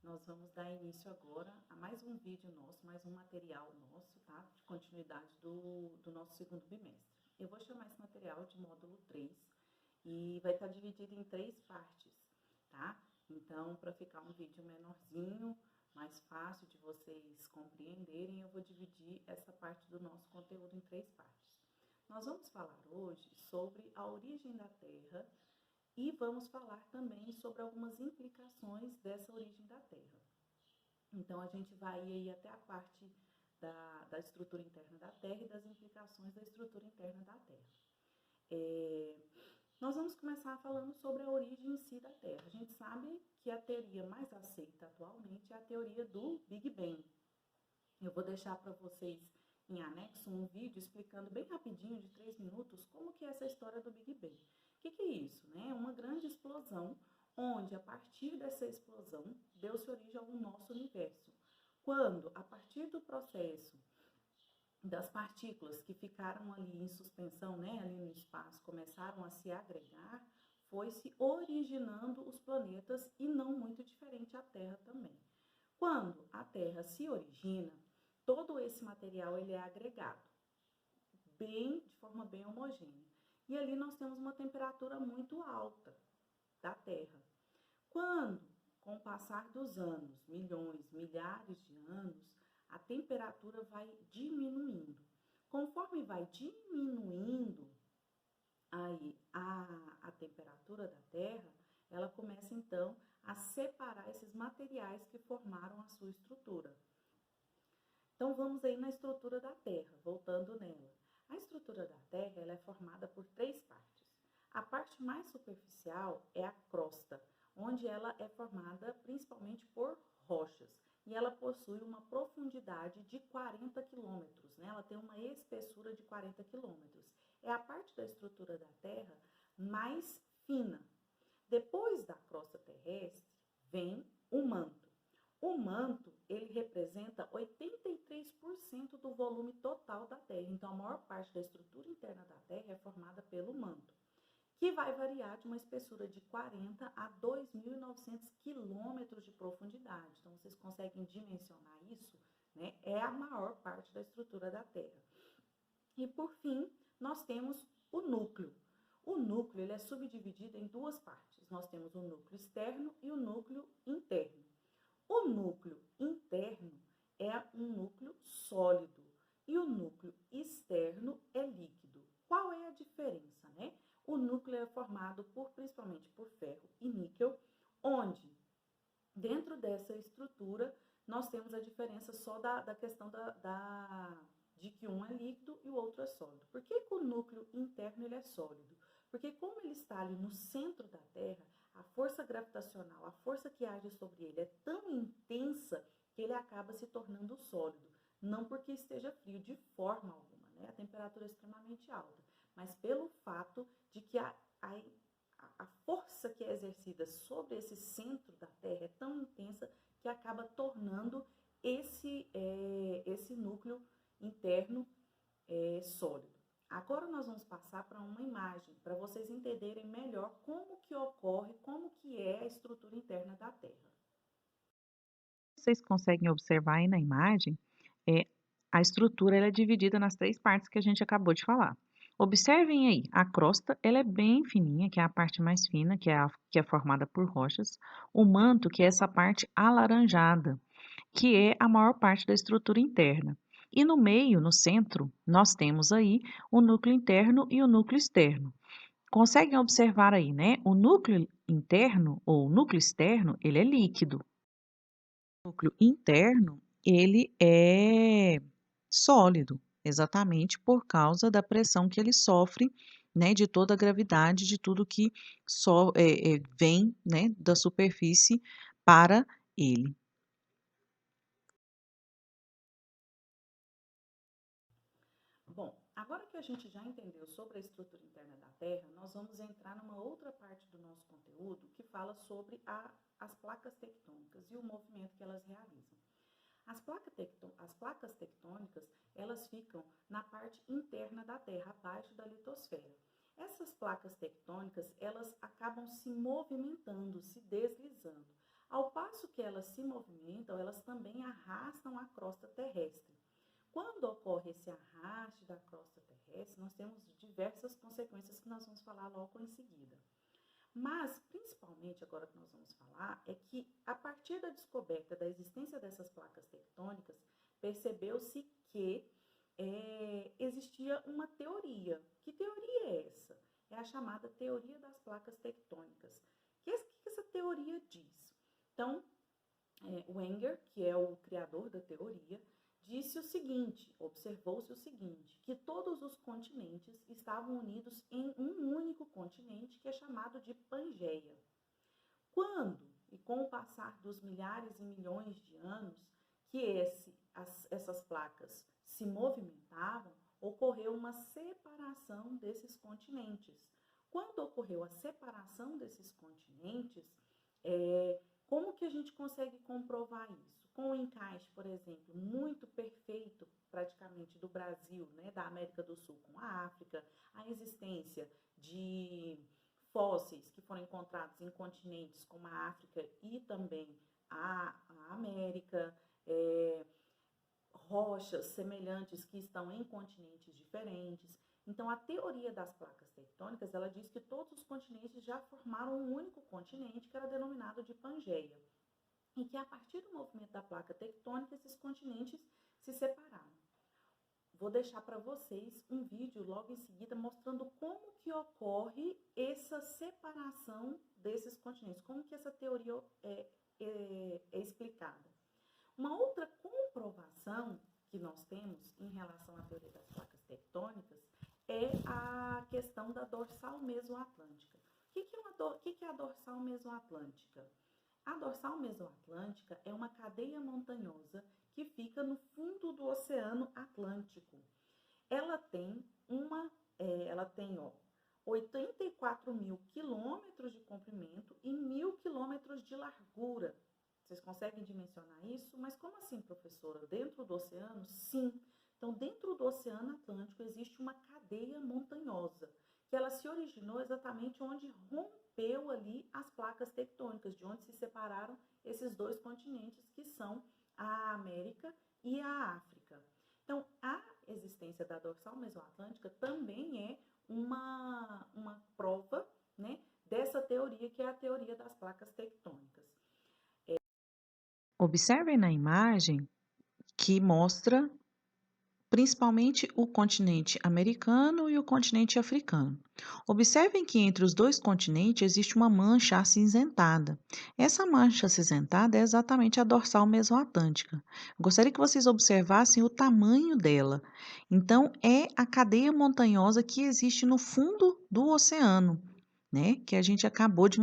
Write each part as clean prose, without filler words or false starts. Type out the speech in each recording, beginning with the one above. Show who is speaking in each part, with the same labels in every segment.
Speaker 1: Nós vamos dar início agora a mais um vídeo nosso, mais um material nosso, tá? De continuidade do nosso segundo bimestre. Eu vou chamar esse material de módulo 3 e vai estar dividido em 3 partes, tá? Então, para ficar um vídeo menorzinho, mais fácil de vocês compreenderem, eu vou dividir essa parte do nosso conteúdo em 3 partes. Nós vamos falar hoje sobre a origem da Terra e vamos falar também sobre algumas implicações dessa origem da Terra. Então, a gente vai aí até a parte da estrutura interna da Terra e das implicações da estrutura interna da Terra. Nós vamos começar falando sobre a origem em si da Terra. A gente sabe que a teoria mais aceita atualmente é a teoria do Big Bang. Eu vou deixar para vocês em anexo um vídeo explicando bem rapidinho, de 3 minutos, como que é essa história do Big Bang. O que é isso, né? Uma grande explosão, onde a partir dessa explosão deu-se origem ao nosso universo. Quando, a partir do processo das partículas que ficaram ali em suspensão, né, ali no espaço, começaram a se agregar, foi se originando os planetas e não muito diferente a Terra também. Quando a Terra se origina, todo esse material ele é agregado, de forma bem homogênea. E ali nós temos uma temperatura muito alta da Terra. Quando, com o passar dos anos, milhões, milhares de anos, a temperatura vai diminuindo. Conforme vai diminuindo aí a temperatura da Terra, ela começa então a separar esses materiais que formaram a sua estrutura. Então vamos aí na estrutura da Terra, voltando nela. A estrutura da Terra ela é formada por 3 partes. A parte mais superficial é a crosta, onde ela é formada principalmente por rochas. E ela possui uma profundidade de 40 quilômetros, né? Ela tem uma espessura de 40 quilômetros. É a parte da estrutura da Terra mais fina. Depois da crosta terrestre, vem o manto. O manto, ele representa 83% do volume total da Terra. Então, a maior parte da estrutura interna da Terra é formada pelo manto, que vai variar de uma espessura de 40 a 2.900 quilômetros de profundidade. Então, vocês conseguem dimensionar isso, né? É a maior parte da estrutura da Terra. E, por fim, nós temos o núcleo. O núcleo ele é subdividido em 2 partes. Nós temos o núcleo externo e o núcleo interno. O núcleo interno é um núcleo sólido e o núcleo externo é líquido. Qual é a diferença, né? O núcleo é formado principalmente por ferro e níquel, onde dentro dessa estrutura nós temos a diferença só da questão de que um é líquido e o outro é sólido. Por que o núcleo interno ele é sólido? Porque como ele está ali no centro da Terra, a força gravitacional, a força que age sobre ele é tão intensa que ele acaba se tornando sólido. Não porque esteja frio de forma alguma, né? A temperatura é extremamente alta, mas pelo fato de que a força que é exercida sobre esse centro da Terra é tão intensa que acaba tornando esse núcleo interno sólido. Agora nós vamos passar para uma imagem, para vocês entenderem melhor como que ocorre, como que é a estrutura interna da Terra.
Speaker 2: Vocês conseguem observar aí na imagem, a estrutura ela é dividida nas 3 partes que a gente acabou de falar. Observem aí, a crosta ela é bem fininha, que é a parte mais fina, que é formada por rochas. O manto, que é essa parte alaranjada, que é a maior parte da estrutura interna. E no meio, no centro, nós temos aí o núcleo interno e o núcleo externo. Conseguem observar aí, né? O núcleo interno ou núcleo externo, ele é líquido. O núcleo interno, ele é sólido, exatamente por causa da pressão que ele sofre, né, de toda a gravidade de tudo que vem, né, da superfície para ele.
Speaker 1: Bom, agora que a gente já entendeu sobre a estrutura interna da Terra, nós vamos entrar numa outra parte do nosso conteúdo que fala sobre as placas tectônicas e o movimento que elas realizam. As placas tectônicas, elas ficam na parte interna da Terra, abaixo da litosfera. Essas placas tectônicas, elas acabam se movimentando, se deslizando. Ao passo que elas se movimentam, elas também arrastam a crosta terrestre. Quando ocorre esse arraste da crosta terrestre, nós temos diversas consequências que nós vamos falar logo em seguida. Mas, principalmente agora que nós vamos falar, é que a partir da descoberta da existência dessas placas tectônicas, percebeu-se que existia uma teoria. Que teoria é essa? É a chamada teoria das placas tectônicas. O que essa teoria diz? Então, Wenger, que é o criador da teoria, disse o seguinte, observou-se o seguinte, que todos os continentes estavam unidos em um único continente que é chamado de Pangeia. Quando e com o passar dos milhares e milhões de anos que essas placas se movimentavam, ocorreu uma separação desses continentes. Quando ocorreu a separação desses continentes, como que a gente consegue comprovar isso? Com o encaixe, por exemplo, muito perfeito, praticamente, do Brasil, né, da América do Sul com a África, a existência de fósseis que foram encontrados em continentes como a África e também a América, rochas semelhantes que estão em continentes diferentes. Então, a teoria das placas tectônicas, ela diz que todos os continentes já formaram um único continente, que era denominado de Pangeia, e que a partir do movimento da placa tectônica, esses continentes se separaram. Vou deixar para vocês um vídeo logo em seguida mostrando como que ocorre essa separação desses continentes, como que essa teoria é explicada. Uma outra comprovação que nós temos em relação à teoria das placas tectônicas é a questão da dorsal mesoatlântica. O que é a dorsal mesoatlântica? A dorsal mesoatlântica é uma cadeia montanhosa que fica no fundo do Oceano Atlântico. Ela tem 84 mil quilômetros de comprimento e 1.000 quilômetros de largura. Vocês conseguem dimensionar isso? Mas como assim, professora? Dentro do oceano? Sim. Então, dentro do Oceano Atlântico existe uma cadeia montanhosa, que ela se originou exatamente onde rompeu ali as placas tectônicas, de onde se separaram esses dois continentes, que são a América e a África. Então, a existência da dorsal mesoatlântica também é uma prova, né, dessa teoria, que é a teoria das placas tectônicas.
Speaker 2: Observem na imagem que mostra principalmente o continente americano e o continente africano. Observem que entre os dois continentes existe uma mancha acinzentada. Essa mancha acinzentada é exatamente a dorsal mesoatlântica. Gostaria que vocês observassem o tamanho dela. Então, é a cadeia montanhosa que existe no fundo do oceano, né? Que a gente acabou de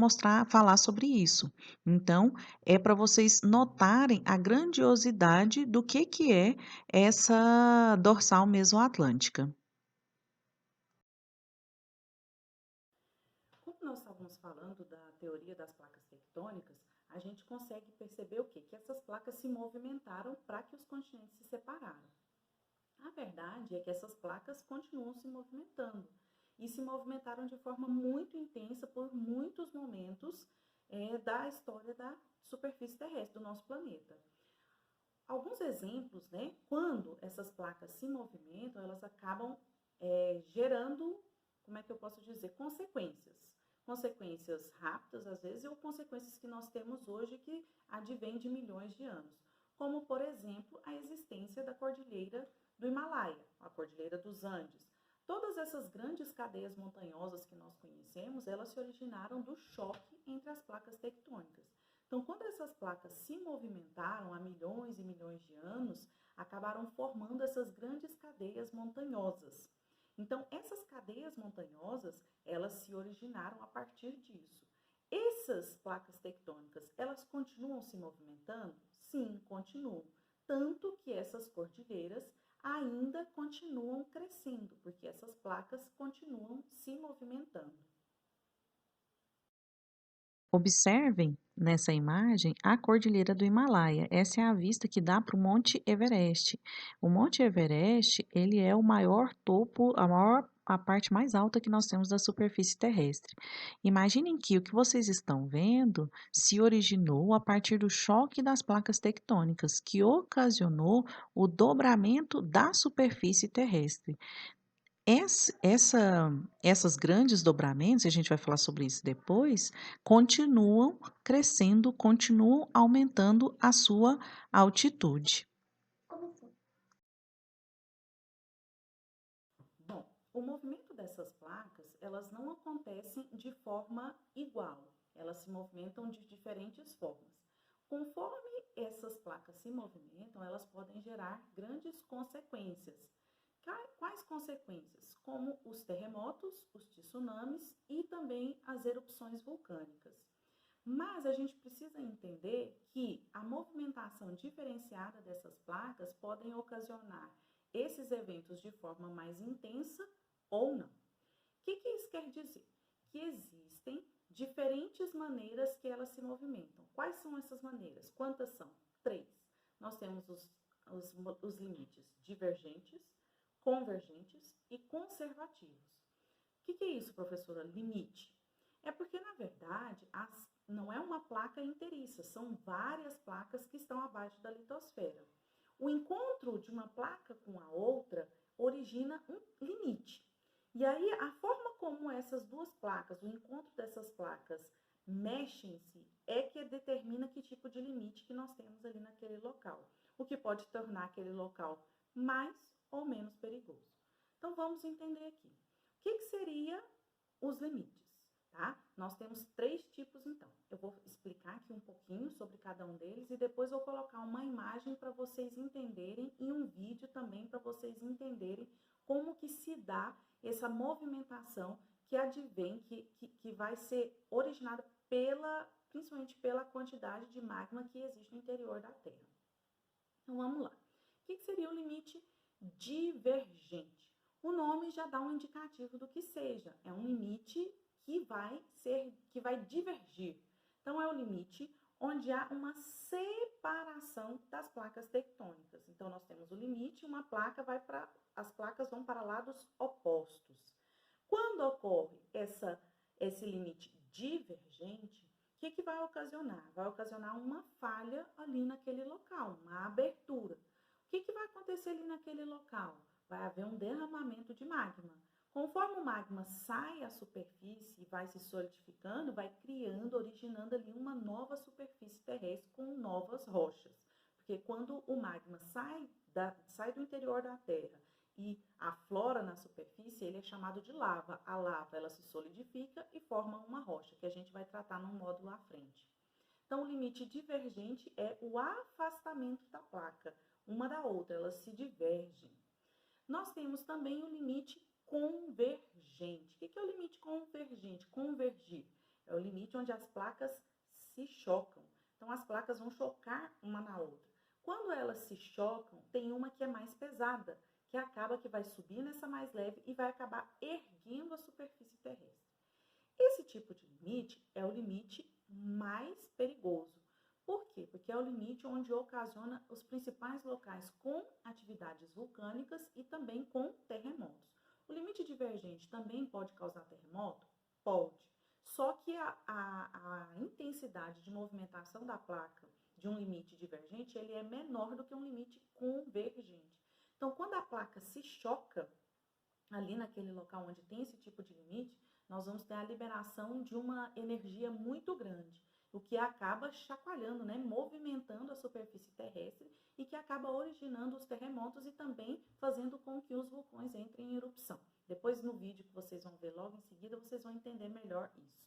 Speaker 2: falar sobre isso. Então, é para vocês notarem a grandiosidade do que é essa dorsal mesoatlântica.
Speaker 1: Como nós estávamos falando da teoria das placas tectônicas, a gente consegue perceber o quê? Que essas placas se movimentaram para que os continentes se separaram. A verdade é que essas placas continuam se movimentando e se movimentaram de forma muito intensa por muitos momentos da história da superfície terrestre do nosso planeta. Alguns exemplos, né? Quando essas placas se movimentam, elas acabam gerando, como é que eu posso dizer, consequências. Consequências rápidas, às vezes, ou consequências que nós temos hoje que advêm de milhões de anos. Como, por exemplo, a existência da cordilheira do Himalaia, a cordilheira dos Andes. Todas essas grandes cadeias montanhosas que nós conhecemos, elas se originaram do choque entre as placas tectônicas. Então, quando essas placas se movimentaram há milhões e milhões de anos, acabaram formando essas grandes cadeias montanhosas. Então, essas cadeias montanhosas, elas se originaram a partir disso. Essas placas tectônicas, elas continuam se movimentando? Sim, continuam. Tanto que essas cordilheiras ainda continuam crescendo, porque essas placas continuam se movimentando.
Speaker 2: Observem nessa imagem a cordilheira do Himalaia. Essa é a vista que dá para o Monte Everest. O Monte Everest, ele é o maior topo, a maior a parte mais alta que nós temos da superfície terrestre. Imaginem que o que vocês estão vendo se originou a partir do choque das placas tectônicas, que ocasionou o dobramento da superfície terrestre. Essas grandes dobramentos, e a gente vai falar sobre isso depois, continuam crescendo, continuam aumentando a sua altitude.
Speaker 1: Bom, o movimento dessas placas, elas não acontecem de forma igual, elas se movimentam de diferentes formas. Conforme essas placas se movimentam, elas podem gerar grandes consequências. Quais consequências? Como os terremotos, os tsunamis e também as erupções vulcânicas. Mas a gente precisa entender que a movimentação diferenciada dessas placas podem ocasionar esses eventos de forma mais intensa ou não. O que isso quer dizer? Que existem diferentes maneiras que elas se movimentam. Quais são essas maneiras? Quantas são? 3. Nós temos os limites divergentes, convergentes e conservativos. O que é isso, professora? Limite. É porque, na verdade, não é uma placa inteiriça, são várias placas que estão abaixo da litosfera. O encontro de uma placa com a outra origina um limite. E aí, a forma como essas duas placas, o encontro dessas placas mexem-se, é que determina que tipo de limite que nós temos ali naquele local, o que pode tornar aquele local mais ou menos perigoso. Então, vamos entender aqui. O que seria os limites, tá? Nós temos 3 tipos, então. Eu vou explicar aqui um pouquinho sobre cada um deles e depois vou colocar uma imagem para vocês entenderem e um vídeo também para vocês entenderem como que se dá essa movimentação que advém, que vai ser originada principalmente pela quantidade de magma que existe no interior da Terra. Então, vamos lá. O que seria o limite divergente? O nome já dá um indicativo do que seja. É um limite que vai divergir. Então, é o limite onde há uma separação das placas tectônicas. Então, nós temos o limite, as placas vão para lados opostos. Quando ocorre esse limite divergente, o que vai ocasionar? Vai ocasionar uma falha ali naquele local, uma abertura. O que vai acontecer ali naquele local? Vai haver um derramamento de magma. Conforme o magma sai à superfície e vai se solidificando, vai originando ali uma nova superfície terrestre com novas rochas. Porque quando o magma sai do interior da Terra e aflora na superfície, ele é chamado de lava. A lava, ela se solidifica e forma uma rocha, que a gente vai tratar num módulo à frente. Então, o limite divergente é o afastamento da placa, uma da outra, elas se divergem. Nós temos também o limite convergente. O que é o limite convergente? Convergir é o limite onde as placas se chocam. Então, as placas vão chocar uma na outra. Quando elas se chocam, tem uma que é mais pesada, que acaba que vai subir nessa mais leve e vai acabar erguendo a superfície terrestre. Esse tipo de limite é o limite mais perigoso. Por quê? Porque é o limite onde ocasiona os principais locais com atividades vulcânicas e também com terremotos. O limite divergente também pode causar terremoto? Pode. Só que a intensidade de movimentação da placa de um limite divergente, ele é menor do que um limite convergente. Então, quando a placa se choca ali naquele local onde tem esse tipo de limite, nós vamos ter a liberação de uma energia muito grande, o que acaba chacoalhando, né, movimentando a superfície terrestre e que acaba originando os terremotos e também fazendo com que os vulcões entrem em erupção. Depois, no vídeo que vocês vão ver logo em seguida, vocês vão entender melhor isso.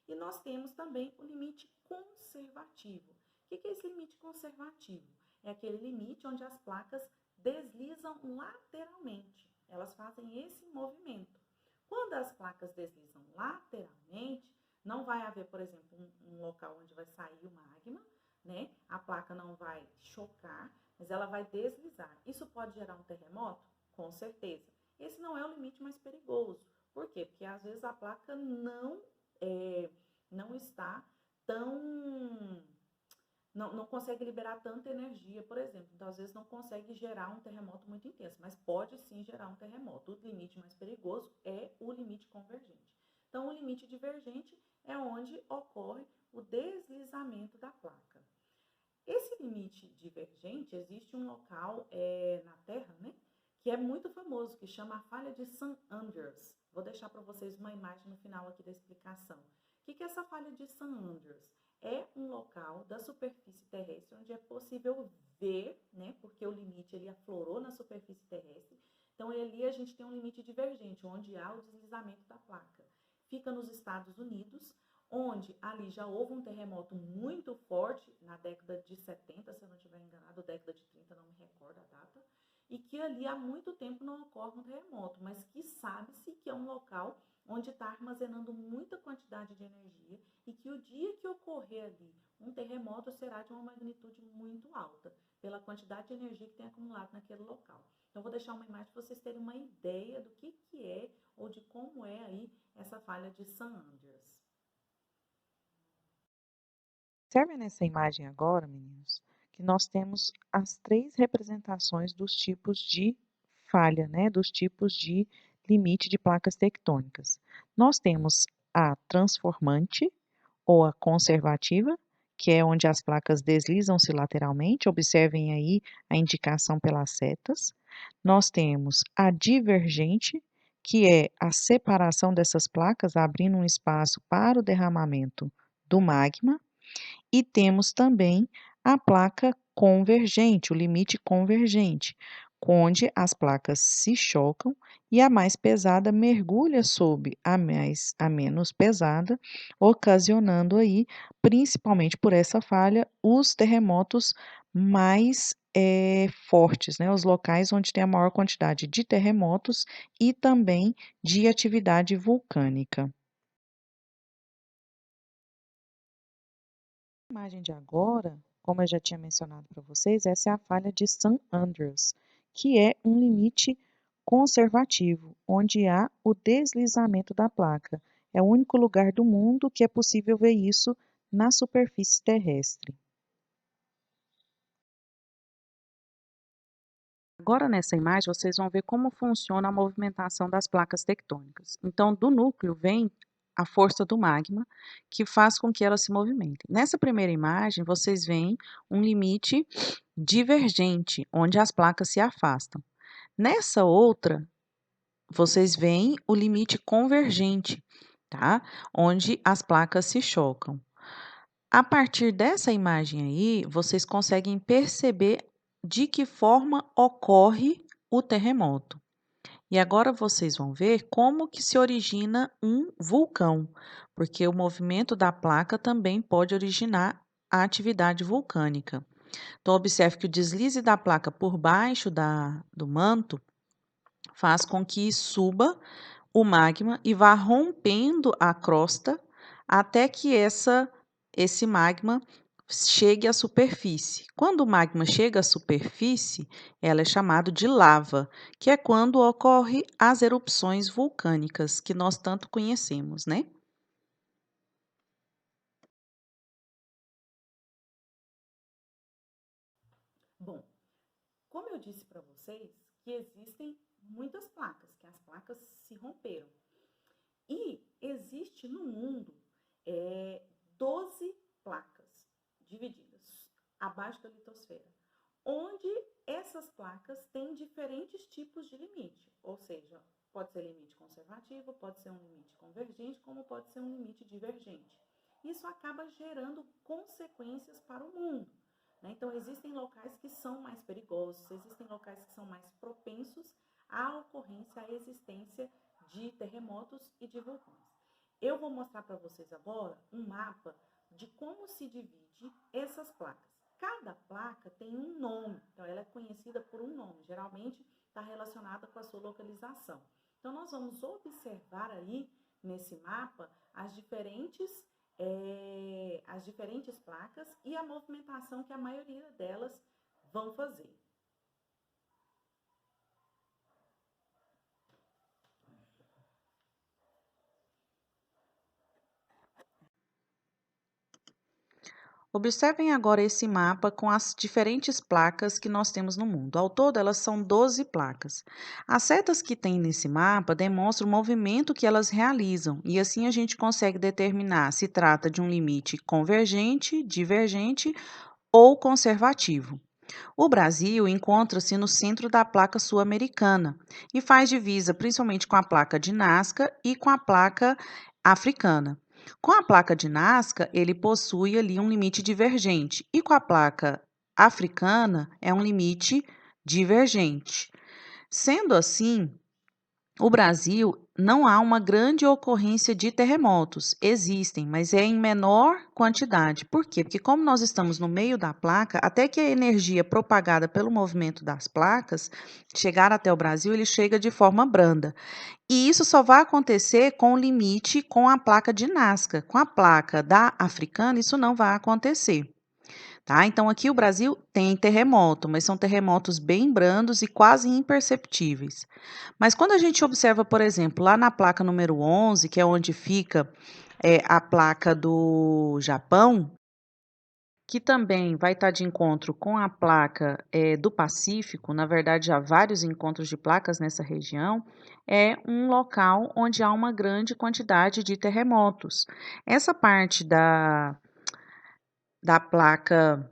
Speaker 1: E nós temos também o limite conservativo. O que é esse limite conservativo? É aquele limite onde as placas deslizam lateralmente. Elas fazem esse movimento. Quando as placas deslizam lateralmente, não vai haver, por exemplo, um local onde vai sair o magma, né? A placa não vai chocar, mas ela vai deslizar. Isso pode gerar um terremoto? Com certeza. Esse não é o limite mais perigoso. Por quê? Porque às vezes a placa não está não consegue liberar tanta energia, por exemplo. Então, às vezes, não consegue gerar um terremoto muito intenso, mas pode sim gerar um terremoto. O limite mais perigoso é o limite convergente. Então, o limite divergente é onde ocorre o deslizamento da placa. Esse limite divergente, existe um local na Terra, né, que é muito famoso, que chama a falha de St. Andrews. Vou deixar para vocês uma imagem no final aqui da explicação. O que é essa falha de St. Andrews? É um local da superfície terrestre onde é possível ver, né, porque o limite ele aflorou na superfície terrestre. Então, ali a gente tem um limite divergente, onde há o deslizamento da placa. Fica nos Estados Unidos, onde ali já houve um terremoto muito forte na década de 70, se eu não estiver enganado, década de 30, não me recordo a data, e que ali há muito tempo não ocorre um terremoto, mas que sabe-se que é um local onde está armazenando muita quantidade de energia e que o dia que ocorrer ali um terremoto será de uma magnitude muito alta, pela quantidade de energia que tem acumulado naquele local. Então, vou deixar uma imagem para vocês terem uma ideia do que é ou de como é aí essa falha de St. Andrews.
Speaker 2: Observe nessa imagem agora, meninos, que nós temos as três representações dos tipos de falha, né, dos tipos de limite de placas tectônicas. Nós temos a transformante ou a conservativa, que é onde as placas deslizam-se lateralmente, observem aí a indicação pelas setas. Nós temos a divergente, que é a separação dessas placas, abrindo um espaço para o derramamento do magma. E temos também a placa convergente, o limite convergente, onde as placas se chocam e a mais pesada mergulha sob a menos pesada, ocasionando aí, principalmente por essa falha, os terremotos mais fortes, né? Os locais onde tem a maior quantidade de terremotos e também de atividade vulcânica. A imagem de agora, como eu já tinha mencionado para vocês, essa é a falha de St. Andrews, que é um limite conservativo, onde há o deslizamento da placa. É o único lugar do mundo que é possível ver isso na superfície terrestre. Agora, nessa imagem, vocês vão ver como funciona a movimentação das placas tectônicas. Então, do núcleo vem a força do magma, que faz com que elas se movimentem. Nessa primeira imagem, vocês veem um limite divergente, onde as placas se afastam. Nessa outra, vocês veem o limite convergente, tá? Onde as placas se chocam. A partir dessa imagem aí, vocês conseguem perceber de que forma ocorre o terremoto. E agora vocês vão ver como que se origina um vulcão, porque o movimento da placa também pode originar a atividade vulcânica. Então, observe que o deslize da placa por baixo do manto faz com que suba o magma e vá rompendo a crosta até que esse magma chegue à superfície. Quando o magma chega à superfície, ela é chamada de lava, que é quando ocorre as erupções vulcânicas que nós tanto conhecemos, né?
Speaker 1: Bom, como eu disse para vocês, que existem muitas placas, que as placas se romperam. E existe no mundo 12 placas divididas abaixo da litosfera, onde essas placas têm diferentes tipos de limite, ou seja, pode ser limite conservativo, pode ser um limite convergente, como pode ser um limite divergente. Isso acaba gerando consequências para o mundo. Né? Então, existem locais que são mais perigosos, existem locais que são mais propensos à ocorrência, à existência de terremotos e de vulcões. Eu vou mostrar para vocês agora um mapa de como se divide essas placas. Cada placa tem um nome, então ela é conhecida por um nome, geralmente está relacionada com a sua localização. Então, nós vamos observar aí nesse mapa as diferentes placas e a movimentação que a maioria delas vão fazer.
Speaker 2: Observem agora esse mapa com as diferentes placas que nós temos no mundo. Ao todo, elas são 12 placas. As setas que tem nesse mapa demonstram o movimento que elas realizam, e assim a gente consegue determinar se trata de um limite convergente, divergente ou conservativo. O Brasil encontra-se no centro da placa sul-americana e faz divisa principalmente com a placa de Nazca e com a placa africana. Com a placa de Nazca, ele possui ali um limite divergente e com a placa africana é um limite divergente. Sendo assim, o Brasil não há uma grande ocorrência de terremotos. Existem, mas é em menor quantidade. Por quê? Porque como nós estamos no meio da placa, até que a energia propagada pelo movimento das placas chegar até o Brasil, ele chega de forma branda. E isso só vai acontecer com o limite com a placa de Nazca. Com a placa da africana, isso não vai acontecer. Tá? Então, aqui o Brasil tem terremoto, mas são terremotos bem brandos e quase imperceptíveis. Mas quando a gente observa, por exemplo, lá na placa número 11, que é onde fica a placa do Japão, que também vai estar de encontro com a placa do Pacífico, na verdade, há vários encontros de placas nessa região, é um local onde há uma grande quantidade de terremotos. Essa parte da placa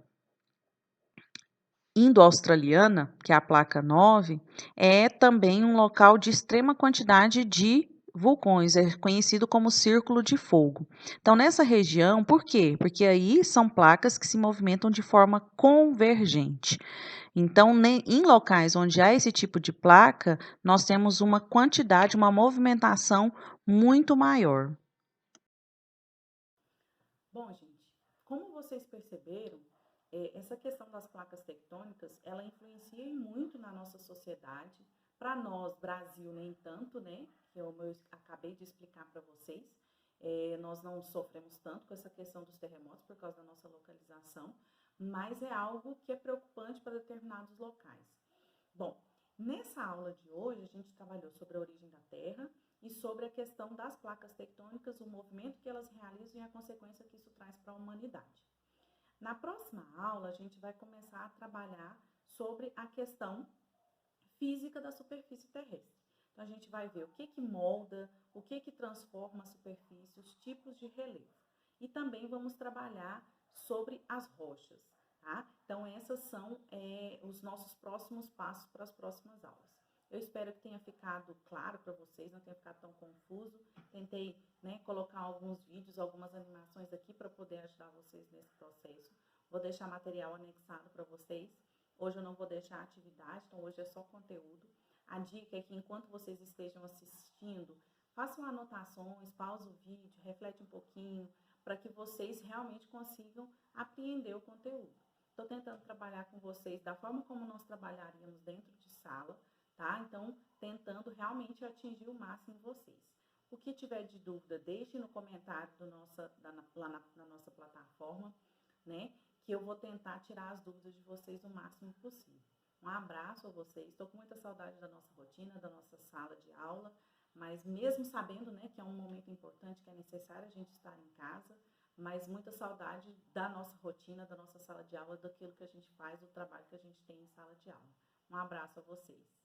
Speaker 2: indo-australiana, que é a placa 9, é também um local de extrema quantidade de vulcões, é conhecido como Círculo de Fogo. Então, nessa região, por quê? Porque aí são placas que se movimentam de forma convergente. Então, em locais onde há esse tipo de placa, nós temos uma quantidade, uma movimentação muito maior.
Speaker 1: Bom, gente, como vocês perceberam, essa questão das placas tectônicas, ela influencia muito na nossa sociedade. Para nós, Brasil, nem tanto, né? Que eu acabei de explicar para vocês. Nós não sofremos tanto com essa questão dos terremotos por causa da nossa localização, mas é algo que é preocupante para determinados locais. Bom, nessa aula de hoje, a gente trabalhou sobre a origem da Terra e sobre a questão das placas tectônicas, o movimento que elas realizam e a consequência que isso traz para a humanidade. Na próxima aula, a gente vai começar a trabalhar sobre a questão física da superfície terrestre. Então, a gente vai ver o que molda, o que transforma a superfície, os tipos de relevo. E também vamos trabalhar sobre as rochas, tá? Então, esses são os nossos próximos passos para as próximas aulas. Eu espero que tenha ficado claro para vocês, não tenha ficado tão confuso. Tentei, né, colocar alguns vídeos, algumas animações aqui para poder ajudar vocês nesse processo. Vou deixar material anexado para vocês. Hoje eu não vou deixar atividade, então hoje é só conteúdo. A dica é que enquanto vocês estejam assistindo, façam anotações, pausa o vídeo, reflete um pouquinho, para que vocês realmente consigam apreender o conteúdo. Estou tentando trabalhar com vocês da forma como nós trabalharíamos dentro de sala, tá? Então, tentando realmente atingir o máximo de vocês. O que tiver de dúvida, deixe no comentário lá na nossa plataforma, né? Que eu vou tentar tirar as dúvidas de vocês o máximo possível. Um abraço a vocês. Estou com muita saudade da nossa rotina, da nossa sala de aula, mas mesmo sabendo, né, que é um momento importante, que é necessário a gente estar em casa, mas muita saudade da nossa rotina, da nossa sala de aula, daquilo que a gente faz, do trabalho que a gente tem em sala de aula. Um abraço a vocês.